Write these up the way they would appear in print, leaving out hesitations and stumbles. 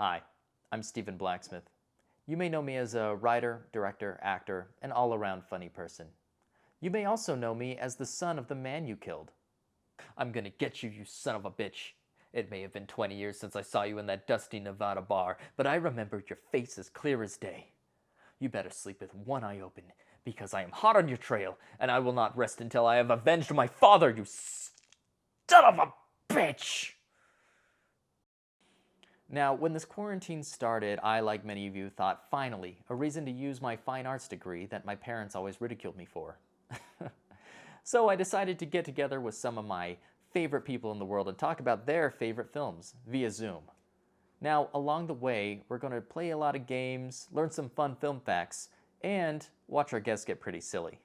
Hi, I'm Stephen Blacksmith. You may know me as a writer, director, actor, and all-around funny person. You may also know me as the son of the man you killed. I'm gonna get you, you son of a bitch. It may have been 20 years since I saw you in that dusty Nevada bar, but I remembered your face as clear as day. You better sleep with one eye open, because I am hot on your trail, and I will not rest until I have avenged my father, you son of a bitch! Now, when this quarantine started, I, like many of you, thought, finally, a reason to use my fine arts degree that my parents always ridiculed me for. So I decided to get together with some of my favorite people in the world and talk about their favorite films via Zoom. Now, along the way, we're going to play a lot of games, learn some fun film facts, and watch our guests get pretty silly.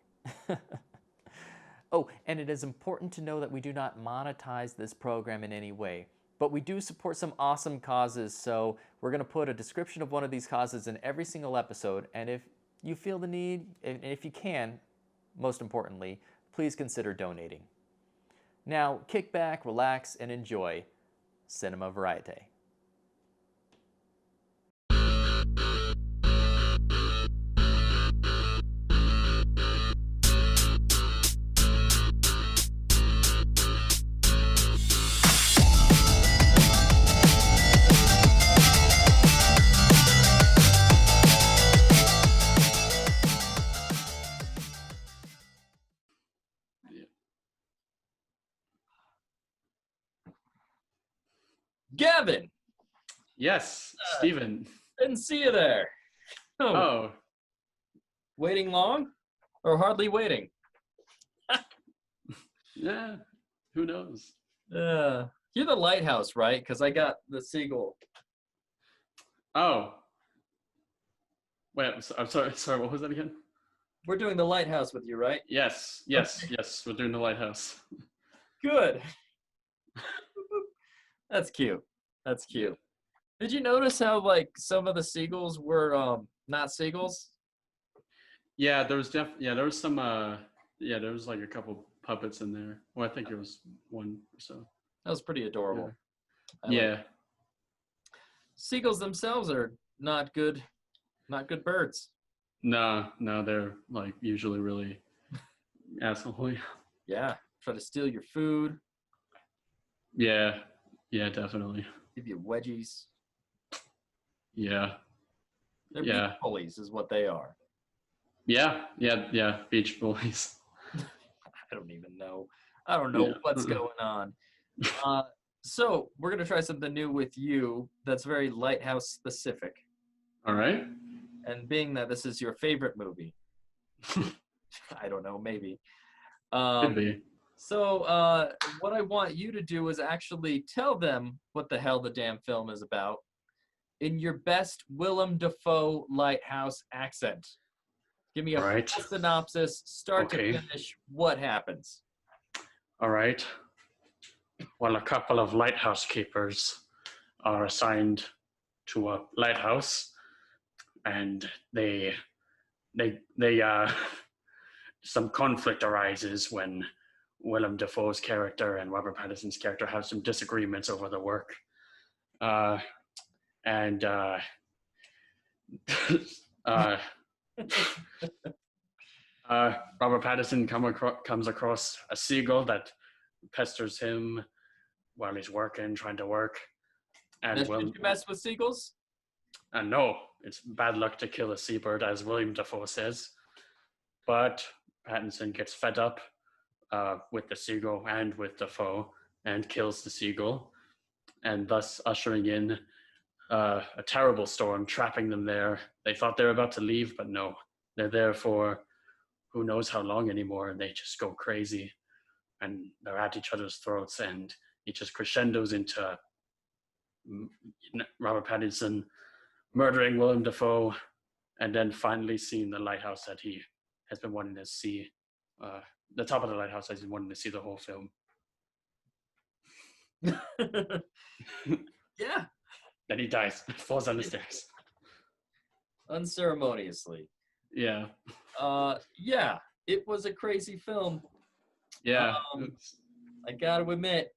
Oh, and it is important to know that we do not monetize this program in any way, but we do support some awesome causes, so we're going to put a description of one of these causes in every single episode, and if you feel the need, and if you can, most importantly, please consider donating. Now, kick back, relax, and enjoy Cinema Variete. Gavin! Yes, Stephen. Didn't see you there. Oh. Waiting long? Or hardly waiting? Yeah, who knows? You're the Lighthouse, right? Because I got the seagull. Oh. Wait, I'm sorry, what was that again? We're doing the Lighthouse with you, right? Yes, we're doing the Lighthouse. Good. That's cute. That's cute. Did you notice how, like, some of the seagulls were not seagulls? Yeah, there was some there was like a couple puppets in there. Well, I think it was one or so. That was pretty adorable. Yeah. Seagulls themselves are not good birds. No, they're like usually really assholey. Yeah, try to steal your food. Yeah, definitely. Give you wedgies. Yeah. They're beach bullies is what they are. Yeah, beach bullies. I don't even know. I don't know what's going on. So we're going to try something new with you that's very Lighthouse specific. All right. And being that this is your favorite movie, I don't know, maybe. Could be. So what I want you to do is actually tell them what the hell the damn film is about in your best Willem Dafoe Lighthouse accent. Give me a full synopsis, start to finish, what happens? All right. Well, a couple of lighthouse keepers are assigned to a lighthouse, and they some conflict arises when Willem Dafoe's character and Robert Pattinson's character have some disagreements over the work. Robert Pattinson comes across a seagull that pesters him while he's trying to work. And did you mess with seagulls? No, it's bad luck to kill a seabird, as William Dafoe says. But Pattinson gets fed up with the seagull and with Dafoe and kills the seagull, and thus ushering in a terrible storm, trapping them there. They thought they were about to leave, but no, they're there for who knows how long anymore, and they just go crazy, and they're at each other's throats, and it just crescendos into Robert Pattinson murdering Willem Dafoe, and then finally seeing the lighthouse that he has been wanting to see, the top of the lighthouse that he's wanting to see the whole film. Yeah. Then he dies, falls down the stairs. Unceremoniously. Yeah. Yeah, it was a crazy film. Yeah. I gotta admit.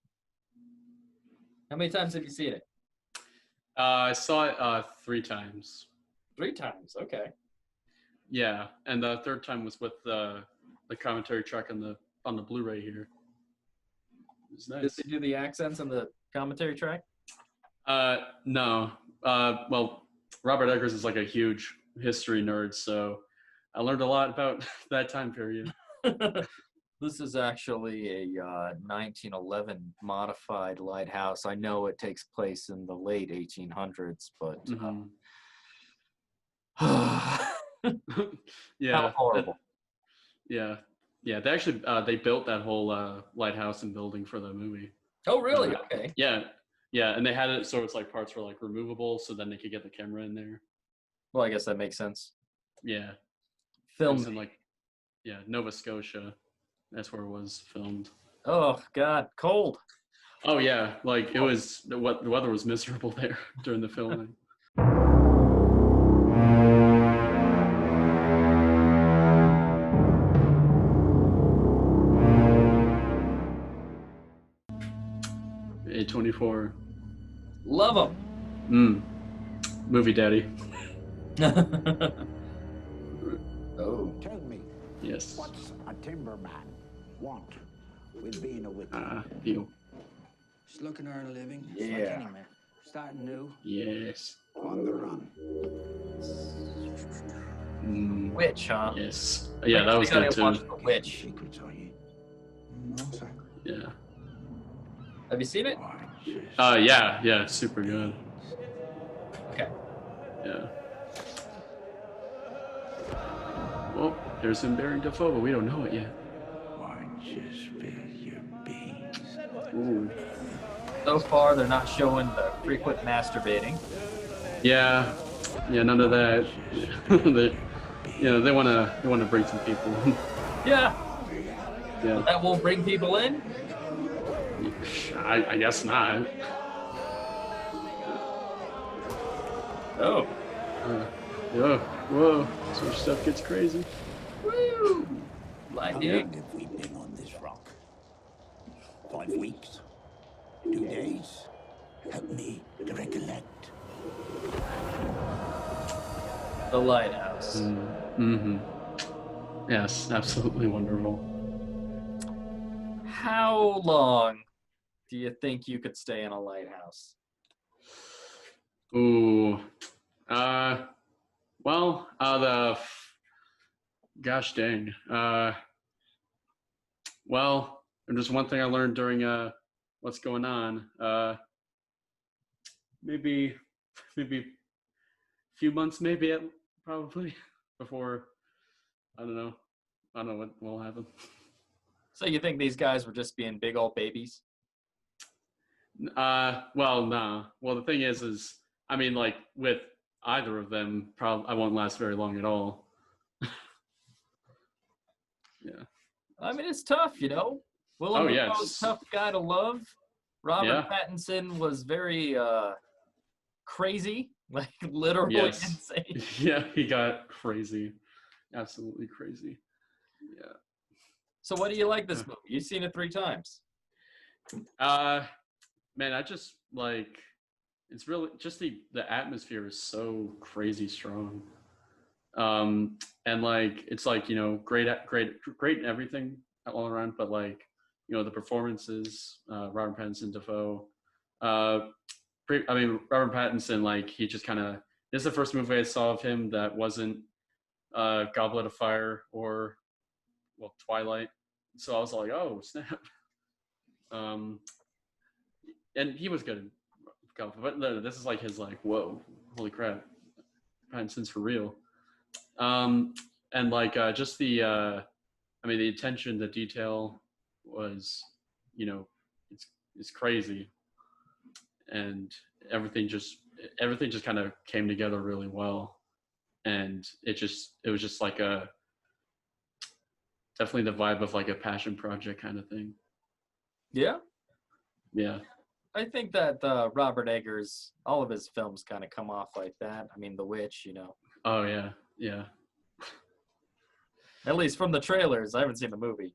How many times have you seen it? I saw it 3 times. 3 times. Okay. Yeah, and the third time was with the commentary track on the Blu-ray here. It was Did nice. they do the accents on the commentary track? No. Well, Robert Eggers is like a huge history nerd, so I learned a lot about that time period. This is actually a 1911 modified lighthouse. I know it takes place in the late 1800s, but Mhm. how Yeah. horrible. Yeah. Yeah, they actually they built that whole lighthouse and building for the movie. Oh, really? Okay. Yeah. Yeah, and they had it so it's like parts were like removable so then they could get the camera in there. Well, I guess that makes sense. Yeah. It Film. was in like Nova Scotia. That's where it was filmed. Oh God, cold. Oh yeah, like it was the weather was miserable there during the filming. A24. Love Movie daddy. them. Oh. Tell me, Yes. what's a timberman want with being a wicked? Deal. Just looking to earn a living. Yeah. Just like any man. Starting new. Yes. On the run. Witch, huh? Yes. Yeah, that was I good gotta watch too. The Witch. Secrets, are you? No, sir. Yeah. Have you seen it? Yeah, super good. Okay. Yeah. Well, there's him bearing Defoe, but we don't know it yet. Why just spill your beans? Ooh. So far, they're not showing the frequent masturbating. Yeah, none of that. They wanna bring some people. Yeah. Yeah, That won't bring people in. I guess not. Oh. Yeah, whoa, some stuff gets crazy. Woo. How Lightning. long have we been on this rock? 5 weeks? 2 days? Help me to recollect. The lighthouse. Mm-hmm. Yes, absolutely wonderful. How long do you think you could stay in a lighthouse? Ooh. Well, gosh dang. Well, there's one thing I learned during what's going on. Maybe a few months, maybe probably before. I don't know what will happen. So you think these guys were just being big old babies? Well, nah. Well, the thing is, I mean, like with either of them, probably I won't last very long at all. Yeah. I mean, it's tough, you know. Willem Dafoe's it's- tough guy to love. Robert Yeah. Pattinson was very crazy, like literally Yes. insane. Yeah, he got crazy, absolutely crazy. Yeah. So what do you like this movie? You've seen it 3 times. Man, I just like it's really just the atmosphere is so crazy strong. And like it's like great in everything all around, but like the performances, Robert Pattinson, Defoe. Robert Pattinson, like he just kind of this is the first movie I saw of him that wasn't Goblet of Fire or Twilight. So I was like, oh snap. And he was good in Goblet, but no, this is like his like whoa, holy crap, Pattinson's for real. And like just the the attention, the detail was, it's crazy, and everything just kind of came together really well, and it was just like definitely the vibe of like a passion project kind of thing. Yeah. Yeah. I think that Robert Eggers, all of his films kind of come off like that. I mean, The Witch, Oh yeah. Yeah. At least from the trailers. I haven't seen the movie.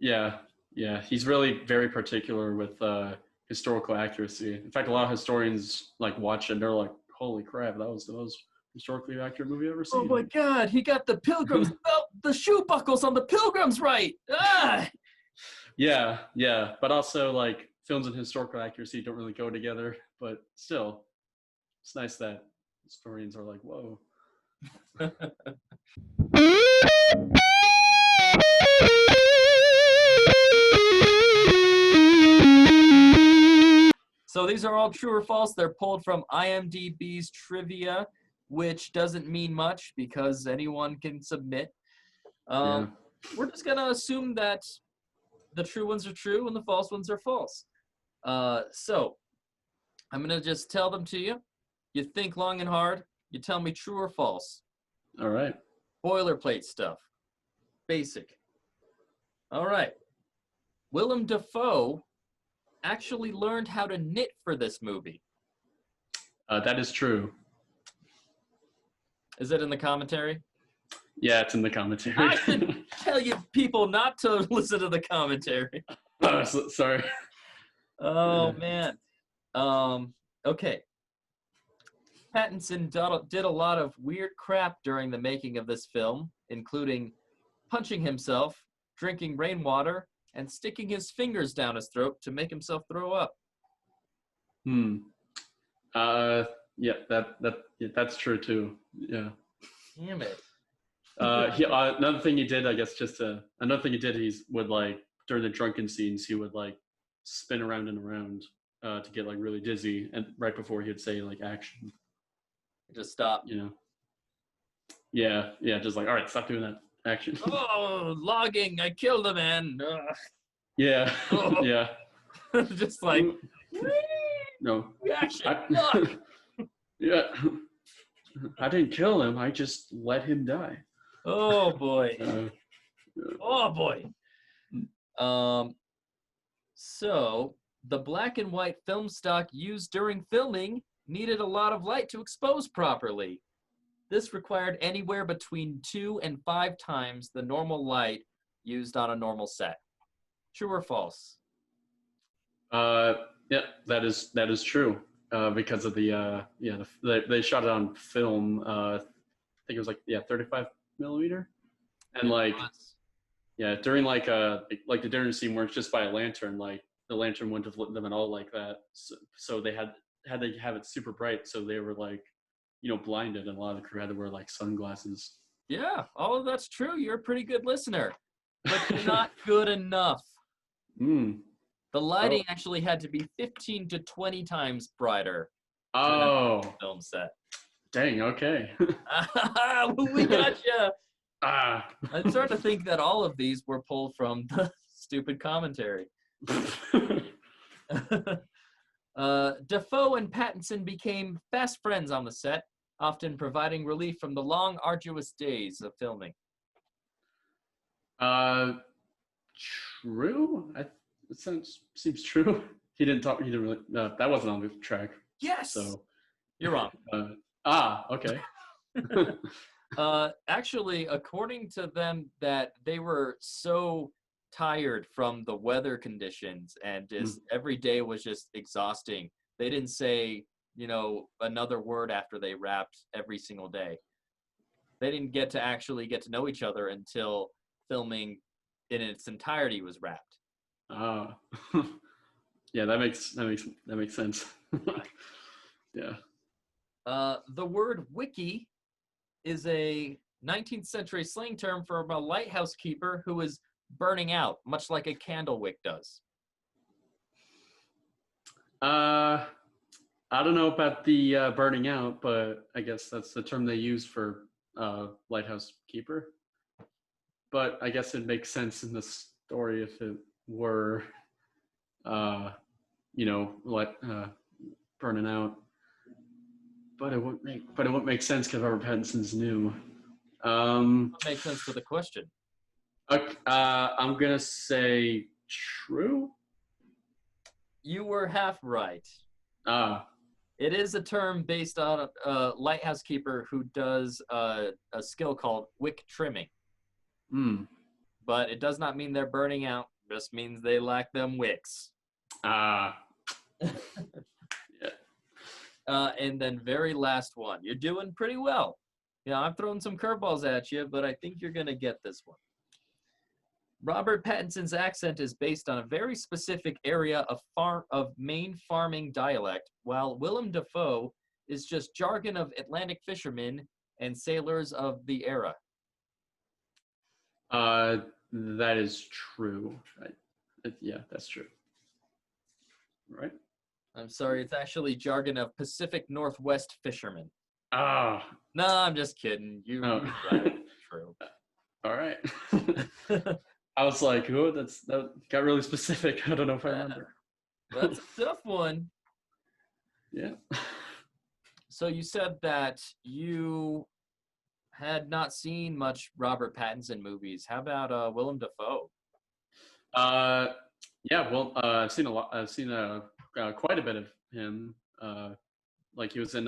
Yeah. Yeah. He's really very particular with historical accuracy. In fact, a lot of historians like watch it and they're like, "Holy crap, that was the most historically accurate movie I've ever seen." Oh my God, he got the pilgrims belt, the shoe buckles on the pilgrims right. Ah! Yeah, yeah, but also like films and historical accuracy don't really go together. But still, it's nice that historians are like, "Whoa." So these are all true or false. They're pulled from IMDb's trivia, which doesn't mean much because anyone can submit. Yeah. We're just gonna assume that the true ones are true and the false ones are false. So I'm gonna just tell them to you. You think long and hard. You tell me true or false. All right. Boilerplate stuff. Basic. All right. Willem Dafoe actually learned how to knit for this movie. That is true. Is it in the commentary? Yeah, it's in the commentary. I should tell you people not to listen to the commentary. Sorry. Oh, man. Okay. Pattinson did a lot of weird crap during the making of this film, including punching himself, drinking rainwater, and sticking his fingers down his throat to make himself throw up. Yeah, that's true too. Yeah. Damn it. Another thing he did, I guess, another thing he did, he would like during the drunken scenes, he would like spin around and around to get like really dizzy, and right before he'd say like action. Just stop. You know. Yeah, just like, all right, stop doing that action. Oh, logging! I killed a man. Yeah, Oh. yeah. Just like, No. action. Yeah. I didn't kill him. I just let him die. Oh boy. Yeah. Oh boy. So the black and white film stock used during filming needed a lot of light to expose properly. This required anywhere between 2 and 5 times the normal light used on a normal set. True or false? Yeah, that is true. Because of they shot it on film. I think it was 35 millimeter, and during the dinner scene where it's just by a lantern, like the lantern wouldn't have lit them at all like that. So they had to have it super bright, so they were blinded, and a lot of the crew had to wear like sunglasses. Yeah, all of that's true. You're a pretty good listener, but you're not good enough. The lighting actually had to be 15 to 20 times brighter. Oh, Film set. Dang. Okay. We got you. Ah. I'm starting to think that all of these were pulled from the stupid commentary. Dafoe and Pattinson became fast friends on the set, often providing relief from the long, arduous days of filming. True. It seems true. He didn't really. That wasn't on the track. Yes. So you're wrong. Okay. Actually, according to them, that they were so tired from the weather conditions and just every day was just exhausting. They didn't say, another word after they rapped every single day. They didn't get to know each other until filming in its entirety was wrapped. Yeah, that makes sense. Yeah. The word wiki is a 19th century slang term for a lighthouse keeper who is burning out, much like a candle wick does. I don't know about the burning out, but I guess that's the term they use for lighthouse keeper. But I guess it makes sense in the story if it were, burning out. But it wouldn't make sense because Robert Pattinson's new. That makes sense for the question. I'm gonna say true. You were half right. It is a term based on a lighthouse keeper who does a skill called wick trimming. But it does not mean they're burning out. It just means they lack them wicks. And then very last one. You're doing pretty well. Yeah, I'm throwing some curveballs at you, but I think you're going to get this one. Robert Pattinson's accent is based on a very specific area of Maine farming dialect, while Willem Dafoe is just jargon of Atlantic fishermen and sailors of the era. That is true. Yeah, that's true. Right? I'm sorry, it's actually jargon of Pacific Northwest fishermen. Ah. No, I'm just kidding. You got it. True. All right. I was like, oh, that got really specific. I don't know if I remember. That's a tough one. Yeah. So you said that you had not seen much Robert Pattinson movies. How about Willem Dafoe? Yeah. Well, I've seen a lot. I've seen quite a bit of him. Like he was in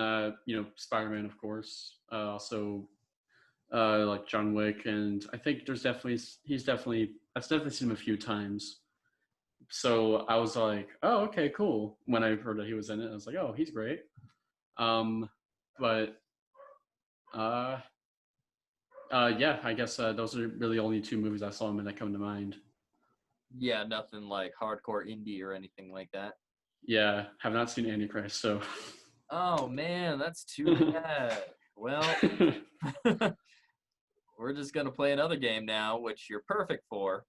Spider-Man, of course. Also, like John Wick, and I think I've definitely seen him a few times. So I was like, oh, okay, cool. When I heard that he was in it, I was like, oh, he's great. But yeah, I guess those are really the only two movies I saw him in that come to mind. Yeah, nothing like hardcore indie or anything like that. Yeah, have not seen Antichrist, so. Oh man, that's too bad. Well, we're just gonna play another game now, which you're perfect for.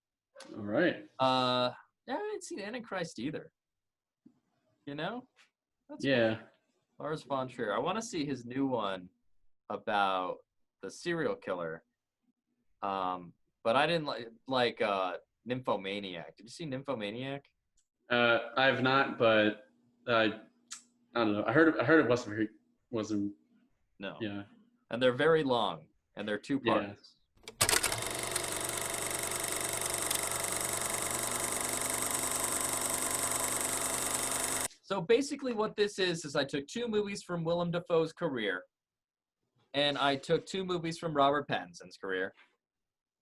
All right. I haven't seen Antichrist either. You know? That's yeah. cool. Lars von Trier. I want to see his new one about the serial killer. But I didn't like Nymphomaniac. Did you see Nymphomaniac? I have not, but I don't know. I heard it wasn't. No. Yeah. And they're very long, and they're two parts. So basically what this is I took two movies from Willem Dafoe's career, and I took two movies from Robert Pattinson's career,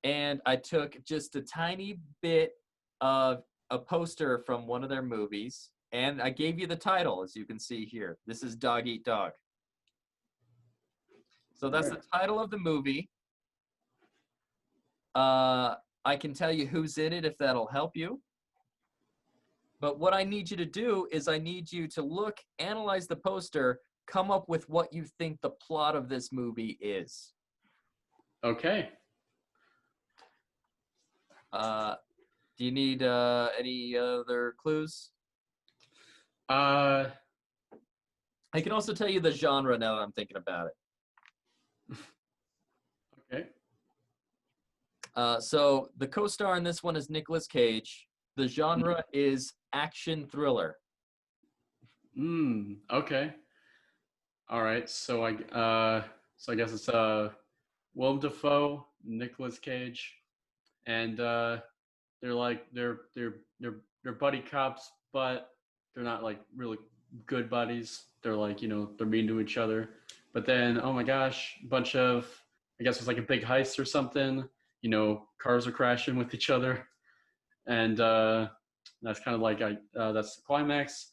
and I took just a tiny bit of a poster from one of their movies, and I gave you the title, as you can see here. This is Dog Eat Dog. So that's the title of the movie. I can tell you who's in it if that'll help you. But what I need you to do is I need you to look, analyze the poster, come up with what you think the plot of this movie is. Okay. Do you need any other clues? Uh, I can also tell you the genre now that I'm thinking about it. Okay. So the co-star in this one is Nicolas Cage. The genre is action thriller. Okay. All right. So I guess it's Willem Dafoe, Nicolas Cage, and they're buddy cops, but they're not like really good buddies. They're like, they're mean to each other. But then, oh my gosh, a bunch of, I guess it's like a big heist or something. Cars are crashing with each other. And that's kind of like that's the climax.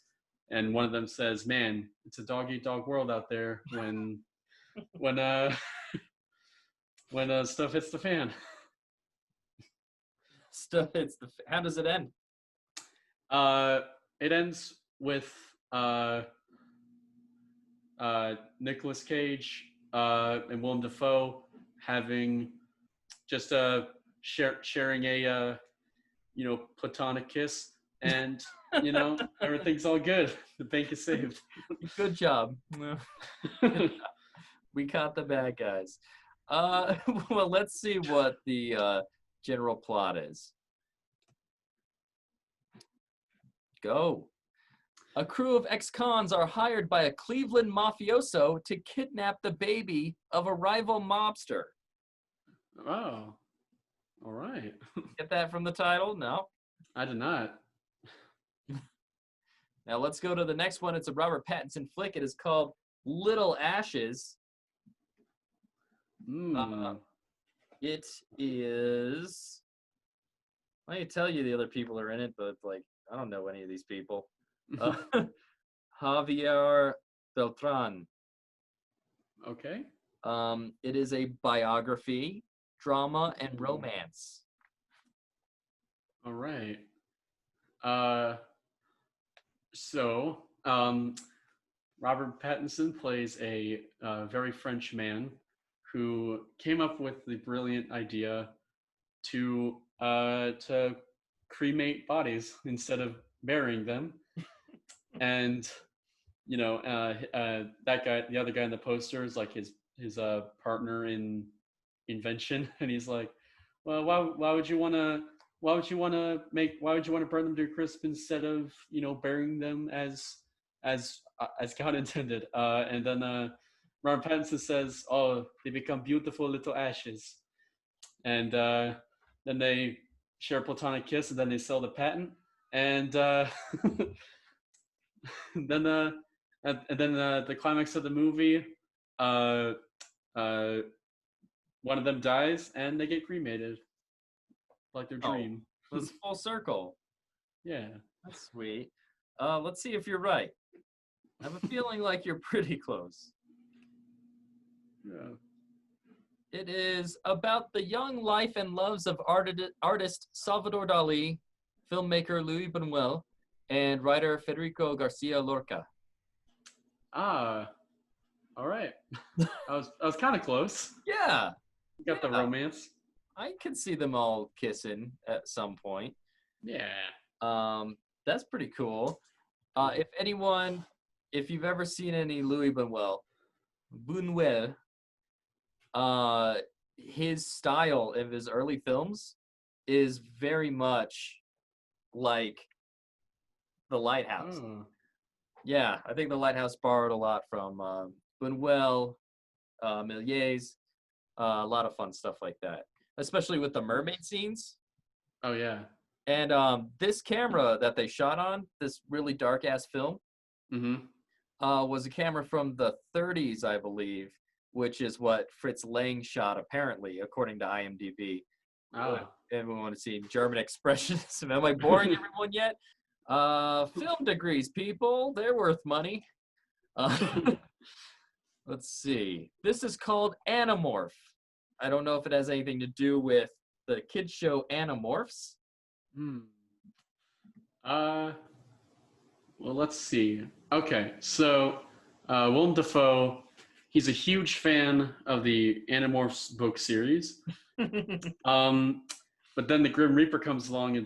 And one of them says, "Man, it's a dog-eat-dog world out there when stuff hits the fan." Stuff hits the. How does it end? It ends with Nicolas Cage and Willem Dafoe having just sharing a platonic kiss, and everything's all good. The bank is saved. Good job. We caught the bad guys. Well, let's see what the general plot is. Go. A crew of ex-cons are hired by a Cleveland mafioso to kidnap the baby of a rival mobster. Oh, all right. Get that from the title? No? I did not. Now let's go to the next one. It's a Robert Pattinson flick. It is called Little Ashes. It is... I can tell you the other people are in it, but I don't know any of these people. Uh, Javier Beltran. Okay. It is a biography, drama, and romance. All right. Uh, so, Robert Pattinson plays a very French man who came up with the brilliant idea to cremate bodies instead of burying them. And that guy, the other guy in the poster, is like his partner in invention, and he's like, well, why would you want to burn them to a crisp instead of burying them as God intended? And then Robert Pattinson says, oh, they become beautiful little ashes, and then they share a platonic kiss, and then they sell the patent, and then the climax of the movie, uh, uh, one of them dies, and they get cremated, like their dream. It's full circle. Yeah. That's sweet. Let's see if you're right. I have a feeling like you're pretty close. Yeah. It is about the young life and loves of artist Salvador Dali, filmmaker Louis Buñuel, and writer Federico Garcia Lorca. Ah, all right. I was kind of close. Yeah, You got the romance. I could see them all kissing at some point. Yeah. That's pretty cool. If you've ever seen any Louis Buñuel, his style of his early films is very much like The Lighthouse. Oh. Yeah, I think The Lighthouse borrowed a lot from Buñuel, Méliès, a lot of fun stuff like that, especially with the mermaid scenes. Oh yeah. And this camera that they shot on, this really dark-ass film, was a camera from the 30s, I believe, which is what Fritz Lang shot, apparently, according to IMDb. Oh. Everyone want to see German expressionism. Am I boring everyone yet? Film degrees, people. They're worth money. Let's see. This is called Animorph. I don't know if it has anything to do with the kids show Animorphs. Well, let's see. Okay, so Willem Dafoe, he's a huge fan of the Animorphs book series. But then the Grim Reaper comes along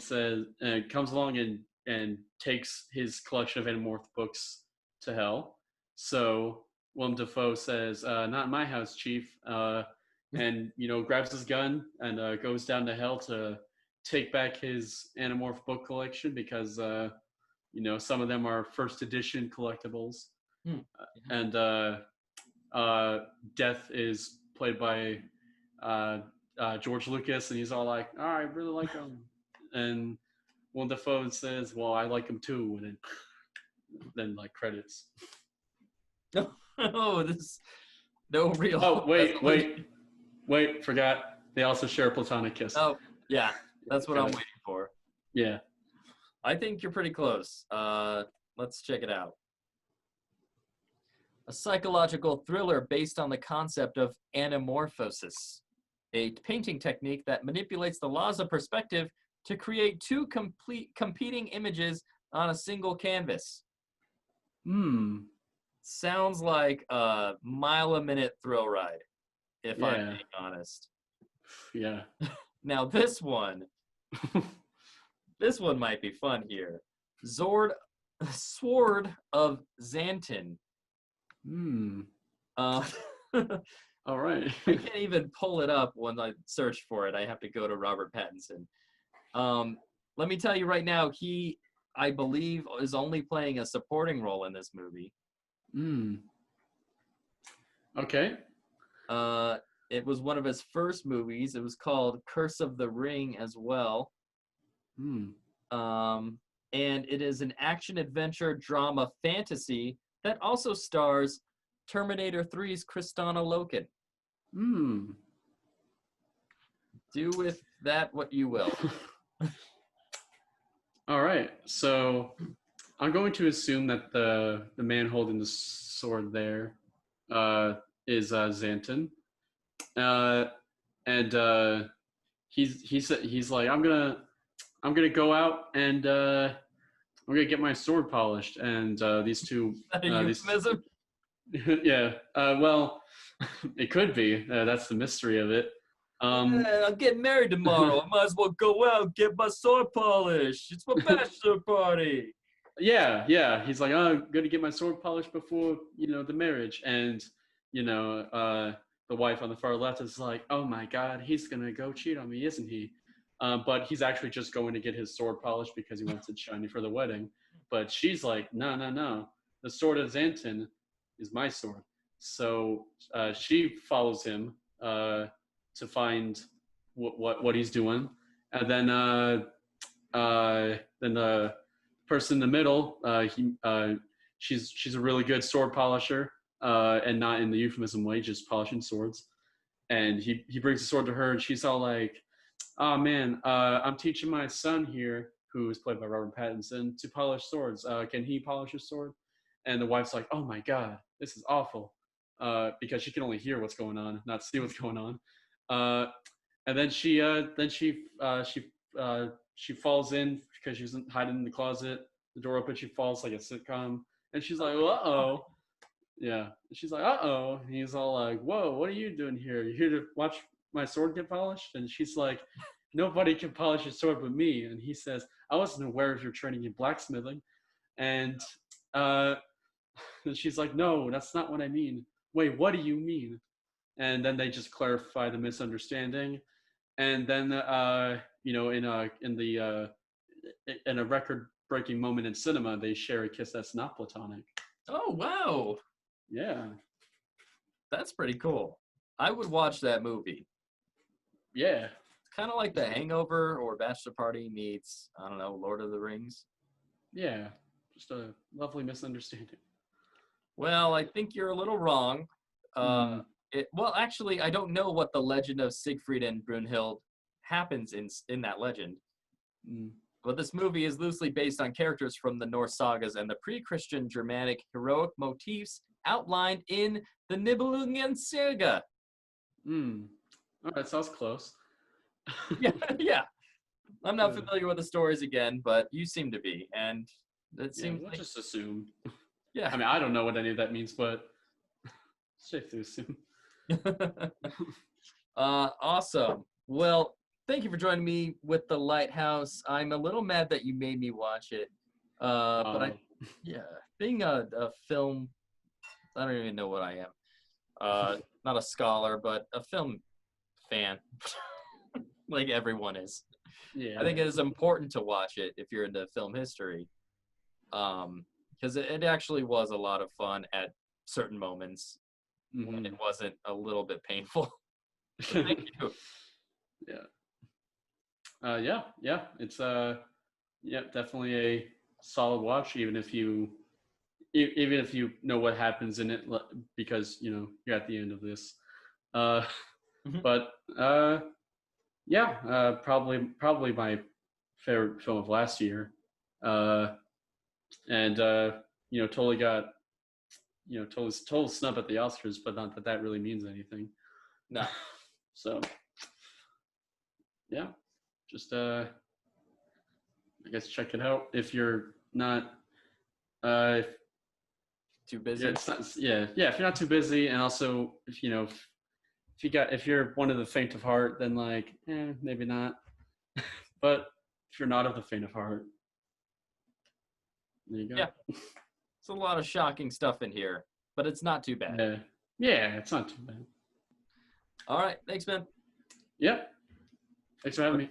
and takes his collection of Animorph books to hell. So Willem Dafoe says, "Not in my house, Chief," and grabs his gun and goes down to hell to take back his Animorph book collection because some of them are first edition collectibles, and Death is played by George Lucas, and he's all like, "Oh, I really like him," and Willem Dafoe says, "Well, I like him too," and then like credits. Oh, this no real. Oh, wait, forgot. They also share a platonic kiss. Oh, yeah, that's what I'm waiting for. Yeah. I think you're pretty close. Let's check it out. A psychological thriller based on the concept of anamorphosis, a painting technique that manipulates the laws of perspective to create two competing images on a single canvas. Sounds like a mile-a-minute thrill ride, if I'm being honest. Yeah. Now this one might be fun here. Sword of Xanten. All right. I can't even pull it up when I search for it. I have to go to Robert Pattinson. Let me tell you right now, he, I believe, is only playing a supporting role in this movie. Okay. It was one of his first movies. It was called Curse of the Ring as well. And it is an action-adventure drama fantasy that also stars Terminator 3's Kristanna Loken. Do with that what you will. All right. So I'm going to assume that the man holding the sword there is Xanten, and he's like, I'm gonna go out and I'm gonna get my sword polished, and these two Is that a euphemism? yeah, well, it could be. That's the mystery of it. Yeah, I'm getting married tomorrow. I might as well go out and get my sword polished. It's my bachelor party. Yeah. He's like, oh, I'm gonna get my sword polished before the marriage, and the wife on the far left is like, oh my God, he's gonna go cheat on me, isn't he? But he's actually just going to get his sword polished because he wants it shiny for the wedding. But she's like, no. The sword of Xanten is my sword. So she follows him to find what he's doing, and then the person in the middle, she's a really good sword polisher, and not in the euphemism way, just polishing swords. And he brings the sword to her, and she's all like, "Oh man, I'm teaching my son here, who is played by Robert Pattinson, to polish swords. Can he polish his sword?" And the wife's like, "Oh my God, this is awful," because she can only hear what's going on, not see what's going on. And then she falls in because she's hiding in the closet. The door opens, she falls like a sitcom, and she's like, "Uh-oh." Yeah, she's like, "Uh-oh." And he's all like, "Whoa, what are you doing here? You here to watch my sword get polished?" And she's like, "Nobody can polish a sword but me." And he says, "I wasn't aware of your training in blacksmithing." And and she's like, "No, that's not what I mean." "Wait, what do you mean?" And then they just clarify the misunderstanding. And then in a record-breaking moment in cinema, they share a kiss that's not platonic. Oh, wow. Yeah. That's pretty cool. I would watch that movie. Yeah. It's kind of like The Hangover or Bachelor Party meets, I don't know, Lord of the Rings. Yeah. Just a lovely misunderstanding. Well, I think you're a little wrong. Well, actually, I don't know what the legend of Siegfried and Brunhild happens in that legend. But this movie is loosely based on characters from the Norse sagas and the pre-Christian Germanic heroic motifs outlined in the Nibelungen Saga. All right, sounds close. Yeah. I'm not familiar with the stories again, but you seem to be, and it seems we'll like just assume. yeah. I mean, I don't know what any of that means, but it's safe to assume. Awesome. Well, thank you for joining me with the Lighthouse. I'm a little mad that you made me watch it. But being a film, I don't even know what I am. Not a scholar, but a film fan, like everyone is. Yeah. I think it is important to watch it if you're into film history, because it actually was a lot of fun at certain moments when it wasn't a little bit painful. Thank you. Yeah. It's definitely a solid watch, even if you know what happens in it, because you're at the end of this. But probably my favorite film of last year, and totally got total snub at the Oscars, but not that really means anything. No. So yeah, just I guess check it out if you're not Too busy. if you're not too busy, and also if you're one of the faint of heart, then maybe not. But if you're not of the faint of heart, there you go. Yeah. It's a lot of shocking stuff in here, but it's not too bad. Yeah, it's not too bad. All right. Thanks, man. Yep. Thanks for having me.